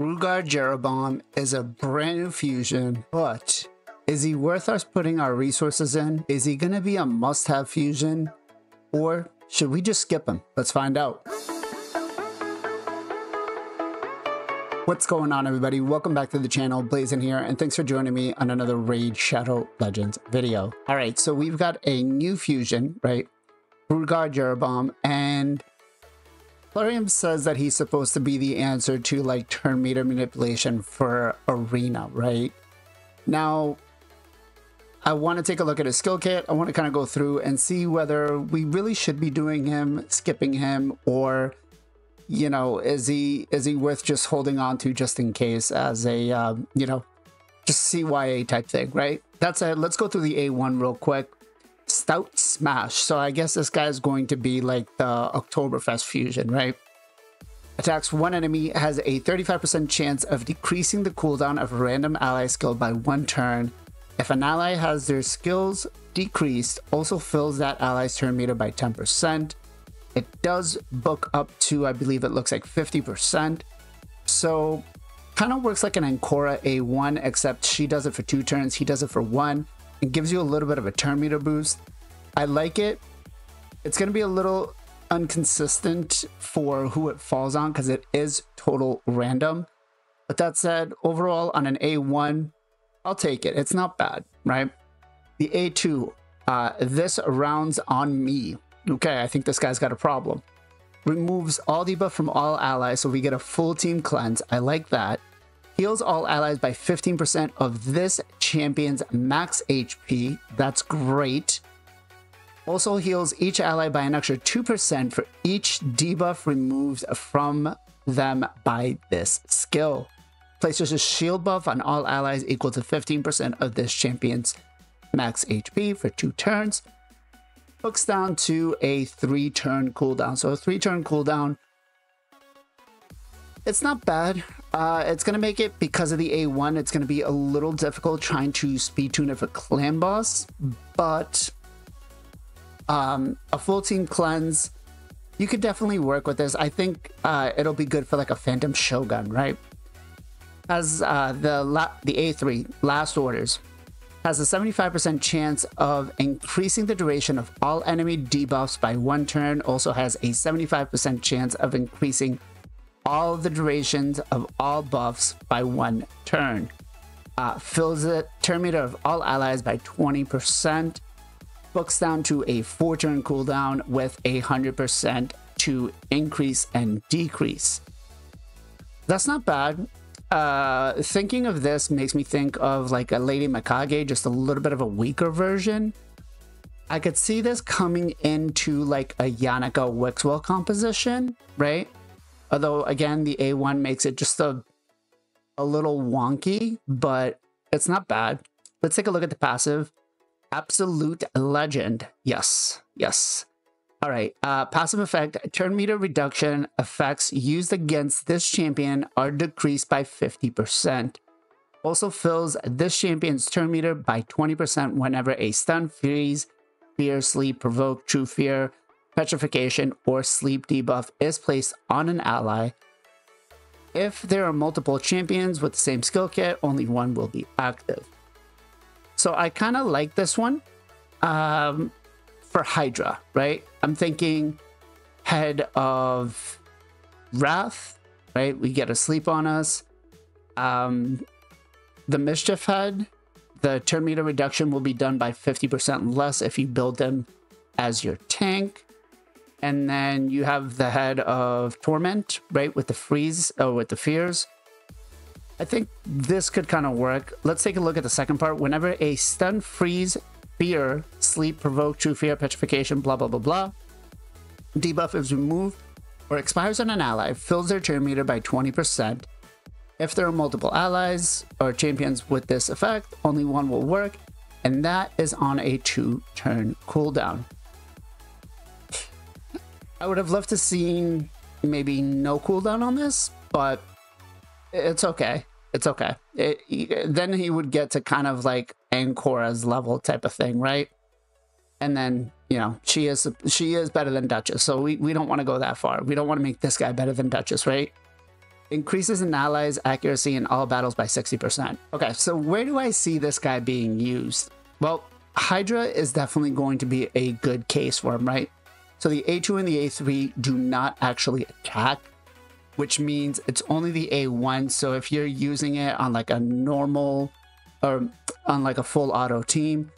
Rugar Jeroboam is a brand new fusion, but is he worth us putting our resources in? Is he going to be a must-have fusion? Or should we just skip him? Let's find out. What's going on, everybody? Welcome back to the channel. Blazin here, and thanks for joining me on another Raid Shadow Legends video. All right, so we've got a new fusion, right? Rugar Jeroboam, and Plarium says that he's supposed to be the answer to like turn meter manipulation for Arena, right? Now, I want to take a look at his skill kit. I want to kind of go through and see whether we really should be doing him, skipping him, or, you know, is he worth just holding on to just in case as a, you know, just CYA type thing, right? That's it. Let's go through the A1 real quick. Stout Smash. So I guess this guy is going to be like the Oktoberfest fusion, right? Attacks one enemy, has a 35% chance of decreasing the cooldown of a random ally skill by 1 turn. If an ally has their skills decreased, also fills that ally's turn meter by 10%. It does book up to, I believe it looks like 50%. So kind of works like an Ancora A1, except she does it for 2 turns, he does it for 1. It gives you a little bit of a turn meter boost. I like it. It's going to be a little inconsistent for who it falls on because it is total random. But that said, overall on an A1, I'll take it. It's not bad, right? The A2, this rounds on me. Okay, I think this guy's got a problem. Removes all debuff from all allies, so we get a full team cleanse. I like that. Heals all allies by 15% of this champion's max HP. That's great. Also heals each ally by an extra 2% for each debuff removed from them by this skill. Places a shield buff on all allies equal to 15% of this champion's max HP for 2 turns. Hooks down to a 3-turn cooldown. So a 3-turn cooldown, it's not bad. It's going to make it, because of the A1, it's going to be a little difficult trying to speed tune it for clan boss, but a full team cleanse, you could definitely work with this. I think it'll be good for like a Phantom Shogun, right? As the A3, Last Orders, has a 75% chance of increasing the duration of all enemy debuffs by 1 turn. Also has a 75% chance of increasing all the durations of all buffs by 1 turn. Fills the turn meter of all allies by 20%. Books down to a 4-turn cooldown with 100% to increase and decrease. That's not bad. Thinking of this makes me think of like a Lady Mikage, just a little bit of a weaker version. I could see this coming into like a Yannica Wixwell composition, right? Although, again, the A1 makes it just a little wonky, but it's not bad. Let's take a look at the passive. Absolute Legend. Yes, yes. All right. Passive effect. Turn meter reduction effects used against this champion are decreased by 50%. Also fills this champion's turn meter by 20% whenever a stun, freeze, fear, sleep, provoke, true fear, petrification, or sleep debuff is placed on an ally. If there are multiple champions with the same skill kit, only one will be active. So I kind of like this one for Hydra, right? I'm thinking Head of Wrath, right? We get a sleep on us. The Mischief Head, the turn meter reduction will be done by 50% less if you build them as your tank. And then you have the Head of Torment, right? With the freeze, or with the fears. I think this could kind of work. Let's take a look at the second part. Whenever a stun, freeze, fear, sleep, provoke, true fear, petrification, blah, blah, blah, blah, debuff is removed or expires on an ally, fills their turn meter by 20%. If there are multiple allies or champions with this effect, only one will work, and that is on a 2-turn cooldown. I would have loved to see maybe no cooldown on this, but it's okay. It's okay. Then he would get to kind of like Ancora's level type of thing, right? And then, you know, she is better than Duchess, so we don't want to go that far. We don't want to make this guy better than Duchess, right? Increases an ally's accuracy in all battles by 60%. Okay, so where do I see this guy being used? Well, Hydra is definitely going to be a good case for him, right? So the A2 and the A3 do not actually attack, which means it's only the A1. So if you're using it on like a normal or on like a full auto team,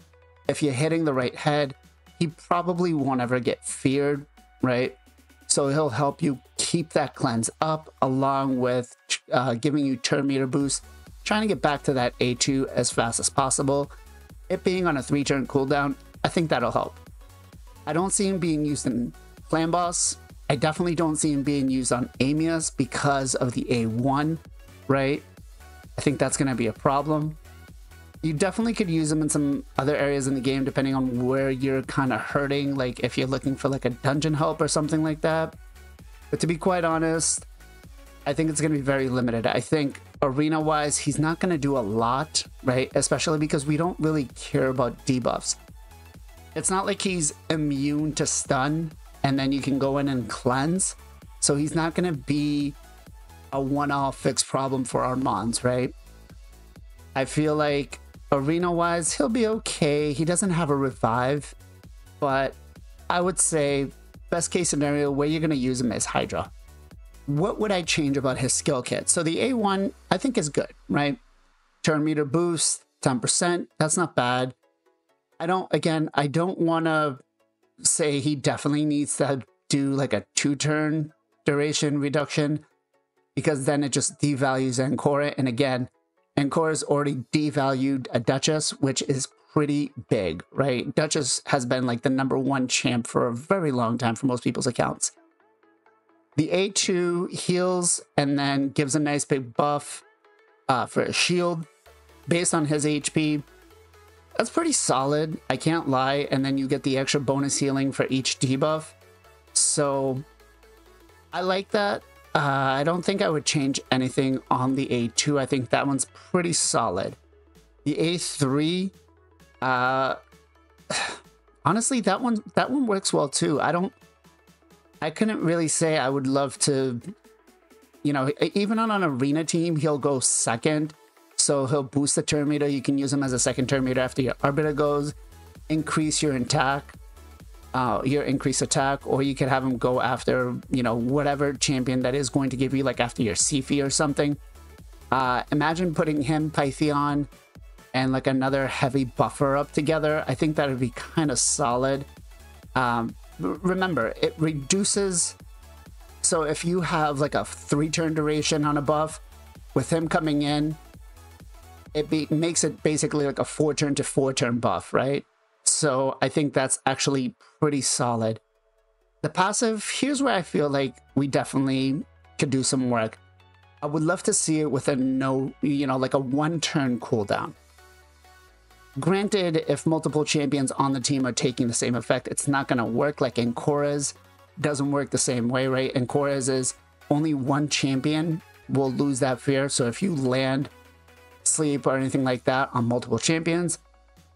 if you're hitting the right head, he probably won't ever get feared, right? So he'll help you keep that cleanse up along with giving you turn meter boost, trying to get back to that A2 as fast as possible. It being on a 3-turn cooldown, I think that'll help. I don't see him being used in Clan Boss. I definitely don't see him being used on Amius because of the A1, right? I think that's going to be a problem. You definitely could use him in some other areas in the game depending on where you're kind of hurting, like if you're looking for like a dungeon help or something like that. But to be quite honest, I think it's going to be very limited. I think arena-wise, he's not going to do a lot, right? Especially because we don't really care about debuffs. It's not like he's immune to stun and then you can go in and cleanse. So he's not going to be a one-off fixed problem for our mons, right? I feel like arena-wise, he'll be okay. He doesn't have a revive, but I would say best case scenario where you're going to use him is Hydra. What would I change about his skill kit? So the A1, I think is good, right? Turn meter boost, 10%. That's not bad. I don't want to say he definitely needs to do like a 2-turn duration reduction because then it just devalues Ancora. And again, Ancora's already devalued a Duchess, which is pretty big, right? Duchess has been like the #1 champ for a very long time for most people's accounts. The A2 heals and then gives a nice big buff for a shield based on his HP. That's pretty solid, I can't lie. And then you get the extra bonus healing for each debuff. So I like that. I don't think I would change anything on the A2. I think that one's pretty solid. The A3, honestly, that one works well too. I couldn't really say I would love to, you know, even on an arena team, he'll go second. So he'll boost the turn meter. You can use him as a second turn meter after your Arbiter goes. Increase your attack, your increased attack, or you could have him go after, you know, whatever champion that is going to give you, like after your Sifi or something. Imagine putting him, Pythion, and like another heavy buffer up together. I think that would be kind of solid. Remember, it reduces. So if you have like a 3-turn duration on a buff, with him coming in, it makes it basically like a 4-turn to 4-turn buff, right? So I think that's actually pretty solid. The passive, here's where I feel like we definitely could do some work. I would love to see it with a like a 1-turn cooldown. Granted, if multiple champions on the team are taking the same effect, it's not going to work. Like Ancora's doesn't work the same way, right? Ancora's is only one champion will lose that fear. So if you land, sleep, or anything like that on multiple champions,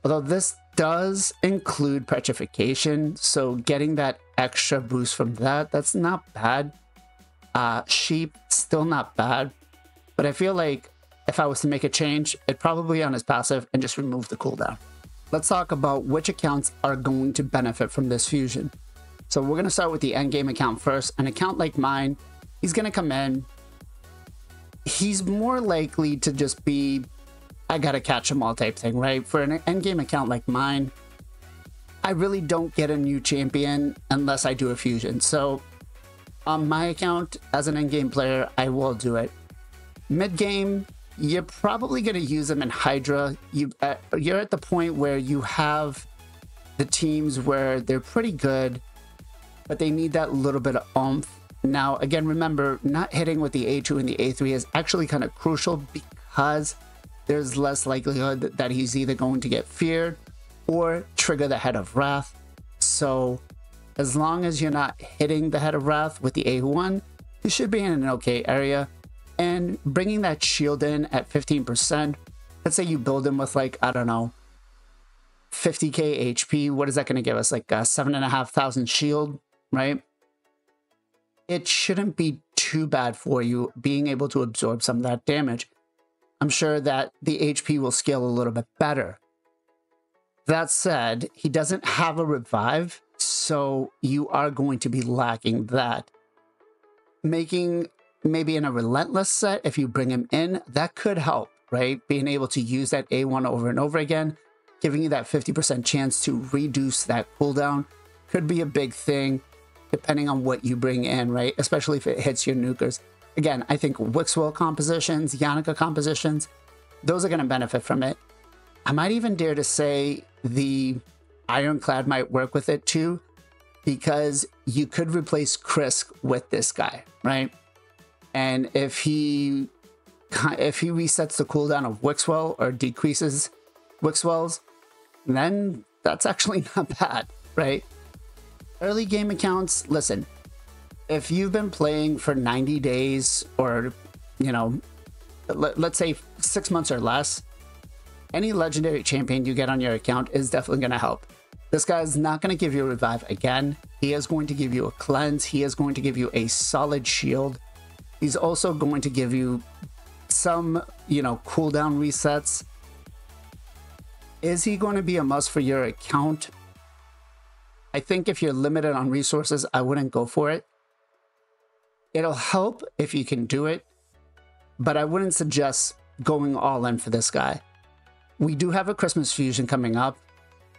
although this does include petrification, so getting that extra boost from that's not bad. Sheep, still not bad. But I feel like if I was to make a change, it'd probably be on his passive and just remove the cooldown. Let's talk about which accounts are going to benefit from this fusion. So we're going to start with the endgame account first. An account like mine, he's going to come in. He's more likely to just be, I gotta catch them all type thing, right? For an endgame account like mine, I really don't get a new champion unless I do a fusion. So on my account, as an endgame player, I will do it. Mid-game, you're probably going to use them in Hydra. You're at the point where you have the teams where they're pretty good, but they need that little bit of oomph. Now, again, remember, not hitting with the A2 and the A3 is actually kind of crucial because there's less likelihood that he's either going to get feared or trigger the Head of Wrath. So as long as you're not hitting the Head of Wrath with the A1, you should be in an okay area. And bringing that shield in at 15%, let's say you build him with like, I don't know, 50k HP. What is that going to give us? Like a 7,500 shield, right? It shouldn't be too bad for you, being able to absorb some of that damage. I'm sure that the HP will scale a little bit better. That said, he doesn't have a revive, so you are going to be lacking that. Making maybe in a relentless set, if you bring him in, that could help, right? Being able to use that A1 over and over again, giving you that 50% chance to reduce that cooldown could be a big thing, depending on what you bring in, right? Especially if it hits your nukers. Again, I think Wixwell compositions, Yannica compositions, those are going to benefit from it. I might even dare to say the Ironclad might work with it too, because you could replace Krisk with this guy, right? And if he resets the cooldown of Wixwell or decreases Wixwell's, then that's actually not bad, right? Early game accounts, listen, if you've been playing for 90 days or, you know, let's say 6 months or less, any legendary champion you get on your account is definitely going to help. This guy is not going to give you a revive again. He is going to give you a cleanse. He is going to give you a solid shield. He's also going to give you some, you know, cooldown resets. Is he going to be a must for your account? I think if you're limited on resources, I wouldn't go for it. It'll help if you can do it, but I wouldn't suggest going all in for this guy. We do have a Christmas fusion coming up.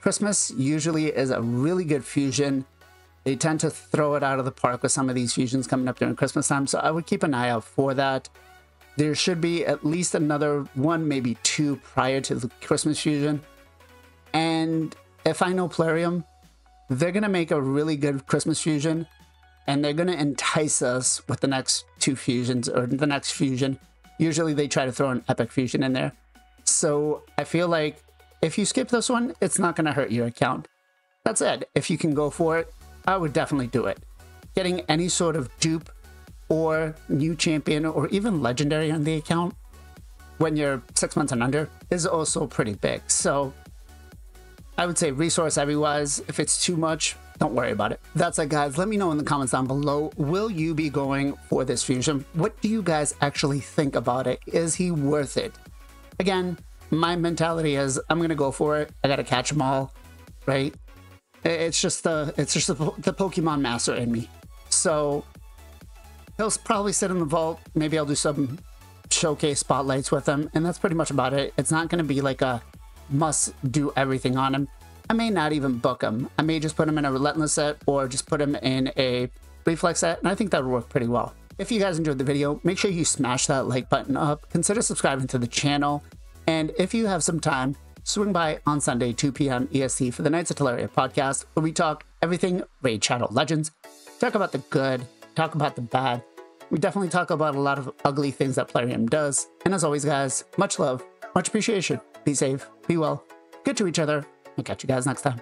Christmas usually is a really good fusion. They tend to throw it out of the park with some of these fusions coming up during Christmas time, so I would keep an eye out for that. There should be at least another one, maybe two prior to the Christmas fusion. And if I know Plarium, they're going to make a really good Christmas fusion, and they're going to entice us with the next two fusions or the next fusion. Usually they try to throw an epic fusion in there. So I feel like if you skip this one, it's not going to hurt your account. That said, if you can go for it, I would definitely do it. Getting any sort of dupe or new champion or even legendary on the account when you're 6 months and under is also pretty big. So I would say resource heavy-wise, if it's too much, don't worry about it. That's it, guys. Let me know in the comments down below. Will you be going for this fusion? What do you guys actually think about it? Is he worth it? Again, my mentality is I'm going to go for it. I got to catch them all, right? It's just the Pokemon master in me. So he'll probably sit in the vault. Maybe I'll do some showcase spotlights with him, and that's pretty much about it. It's not going to be like a must do everything on him. I may not even book him. I may just put him in a Relentless set or just put him in a Reflex set, and I think that would work pretty well. If you guys enjoyed the video, make sure you smash that like button up, consider subscribing to the channel, and if you have some time, swing by on Sunday, 2 p.m. EST for the Knights of Teleria podcast, where we talk everything Raid Shadow Legends, talk about the good, talk about the bad. We definitely talk about a lot of ugly things that Plarium does. And as always, guys, much love, much appreciation. Be safe, be well, good to each other, and catch you guys next time.